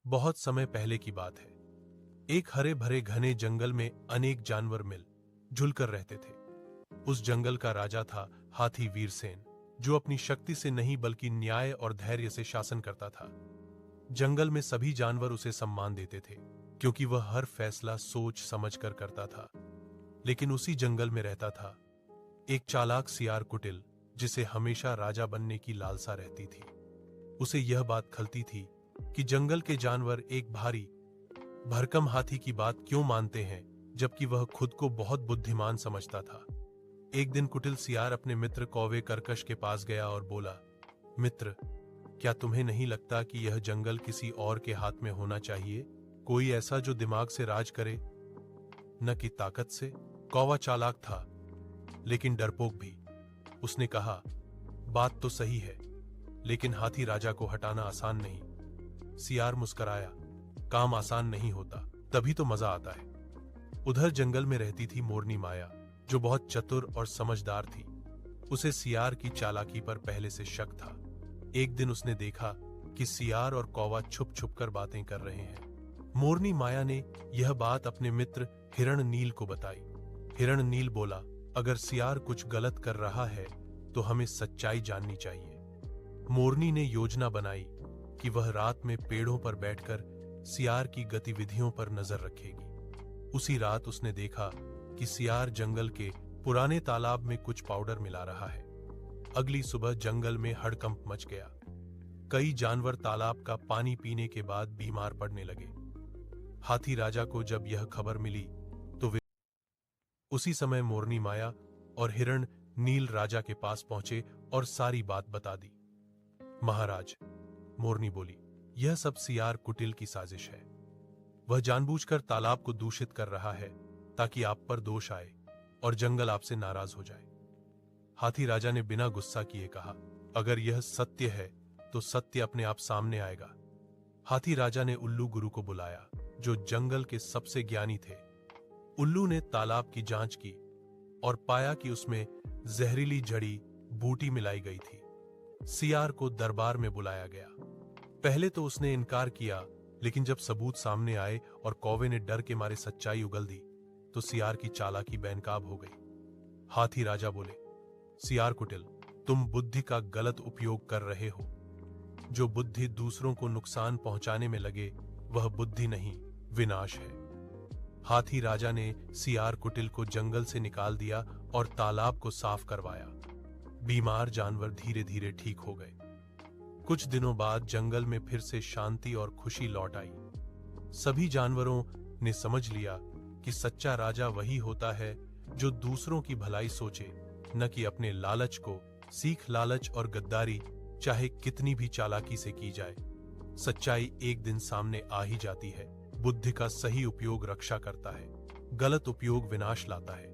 बहुत समय पहले की बात है। एक हरे भरे घने जंगल में अनेक जानवर मिल जुल कर रहते थे। उस जंगल का राजा था हाथी वीरसेन, जो अपनी शक्ति से नहीं बल्कि न्याय और धैर्य से शासन करता था। जंगल में सभी जानवर उसे सम्मान देते थे, क्योंकि वह हर फैसला सोच समझ कर करता था। लेकिन उसी जंगल में रहता था एक चालाक सियार कुटिल, जिसे हमेशा राजा बनने की लालसा रहती थी। उसे यह बात खलती थी कि जंगल के जानवर एक भारी भरकम हाथी की बात क्यों मानते हैं, जबकि वह खुद को बहुत बुद्धिमान समझता था। एक दिन कुटिल सियार अपने मित्र कौवे करकश के पास गया और बोला, मित्र, क्या तुम्हें नहीं लगता कि यह जंगल किसी और के हाथ में होना चाहिए? कोई ऐसा जो दिमाग से राज करे, न कि ताकत से? कौवा चालाक था, लेकिन डरपोक भी। उसने कहा, बात तो सही है, लेकिन हाथी राजा को हटाना आसान नहीं। सियार मुस्कराया, काम आसान नहीं होता, तभी तो मजा आता है। उधर जंगल में रहती थी मोरनी माया, जो बहुत चतुर और समझदार थी। उसे सियार की चालाकी पर पहले से शक था। एक दिन उसने देखा कि सियार और कौवा छुप छुप कर बातें कर रहे हैं। मोरनी माया ने यह बात अपने मित्र हिरण नील को बताई। हिरण नील बोला, अगर सियार कुछ गलत कर रहा है तो हमें सच्चाई जाननी चाहिए। मोरनी ने योजना बनाई कि वह रात में पेड़ों पर बैठकर सियार की गतिविधियों पर नजर रखेगी। उसी रात उसने देखा कि सियार जंगल के पुराने तालाब में कुछ पाउडर मिला रहा है। अगली सुबह जंगल में हड़कंप मच गया। कई जानवर तालाब का पानी पीने के बाद बीमार पड़ने लगे। हाथी राजा को जब यह खबर मिली तो वे उसी समय मोरनी माया और हिरण नील राजा के पास पहुंचे और सारी बात बता दी। महाराज, मोरनी बोली, यह सब सियार कुटिल की साजिश है। वह जानबूझकर तालाब को दूषित कर रहा है ताकि आप पर दोष आए और जंगल आपसे नाराज हो जाए। हाथी राजा ने बिना गुस्सा किए कहा, अगर यह सत्य है तो सत्य अपने आप सामने आएगा। हाथी राजा ने उल्लू गुरु को बुलाया, जो जंगल के सबसे ज्ञानी थे। उल्लू ने तालाब की जांच की और पाया कि उसमें जहरीली जड़ी बूटी मिलाई गई थी। सियार को दरबार में बुलाया गया। पहले तो उसने इनकार किया, लेकिन जब सबूत सामने आए और कौवे ने डर के मारे सच्चाई उगल दी, तो सियार की चालाकी बेनकाब हो गई। हाथी राजा बोले, सियार कुटिल, तुम बुद्धि का गलत उपयोग कर रहे हो। जो बुद्धि दूसरों को नुकसान पहुंचाने में लगे, वह बुद्धि नहीं, विनाश है। हाथी राजा ने सियार कुटिल को जंगल से निकाल दिया और तालाब को साफ करवाया। बीमार जानवर धीरे धीरे ठीक हो गए। कुछ दिनों बाद जंगल में फिर से शांति और खुशी लौट आई। सभी जानवरों ने समझ लिया कि सच्चा राजा वही होता है जो दूसरों की भलाई सोचे, न कि अपने लालच को। सीख, लालच और गद्दारी चाहे कितनी भी चालाकी से की जाए, सच्चाई एक दिन सामने आ ही जाती है। बुद्धि का सही उपयोग रक्षा करता है, गलत उपयोग विनाश लाता है।